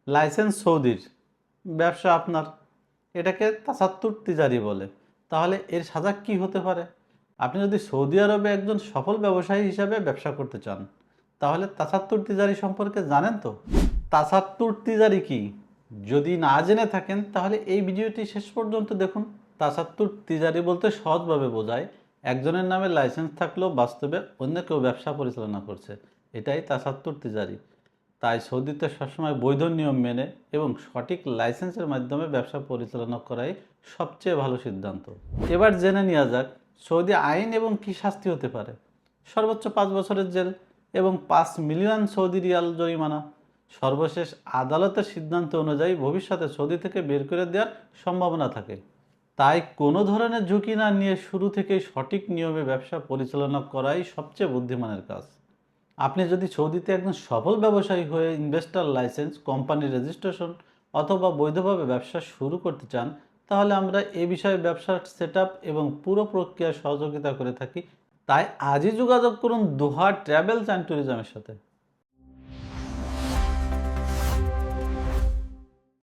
Licence সৌদির, ব্যবসা আপনার, এটাকে তাসাত্তুর তিজারি বলে। তাহলে এর সাজা কি হতে পারে? আপনি যদি সৌদি আরবে একজন সফল ব্যবসায়ী হিসাবে ব্যবসা করতে চান, তাহলে তাসাত্তুর তিজারি সম্পর্কে জানেন তো? তাসাত্তুর তিজারি কি? যদি না জেনে থাকেন তাহলে এই ভিডিওটি শেষ পর্যন্ত দেখুন। তাসাত্তুর তিজারি বলতে সহজভাবে বোঝায় একজনের নামে লাইসেন্স থাকলেও বাস্তবে অন্য কেউ ব্যবসা পরিচালনা করছে, এটাই তাসাত্তুর তিজারি। তাই সৌদিতে সবসময় বৈধ নিয়ম মেনে এবং সঠিক লাইসেন্সের মাধ্যমে ব্যবসা পরিচালনা করাই সবচেয়ে ভালো সিদ্ধান্ত। এবার জেনে নেওয়া যাক সৌদি আইন এবং কি শাস্তি হতে পারে। সর্বোচ্চ 5 বছরের জেল এবং 5 মিলিয়ন সৌদি রিয়াল জরিমানা। সর্বশেষ আদালতের সিদ্ধান্ত অনুযায়ী ভবিষ্যতে সৌদি থেকে বের করে দেওয়ার সম্ভাবনা থাকে। তাই কোনো ধরনের ঝুঁকি না নিয়ে শুরু থেকেই সঠিক নিয়মে ব্যবসা পরিচালনা করাই সবচেয়ে বুদ্ধিমানের কাজ। আপনি যদি সৌদিতে একজন সফল ব্যবসায়ী হয়ে ইনভেস্টর লাইসেন্স, কোম্পানির রেজিস্ট্রেশন অথবা বৈধভাবে ব্যবসা শুরু করতে চান, তাহলে আমরা এ বিষয়ে ব্যবসার সেটআপ এবং পুরো প্রক্রিয়ায় সহযোগিতা করে থাকি। তাই আজই যোগাযোগ করুন দোহা ট্রাভেলস অ্যান্ড ট্যুরিজমের সাথে।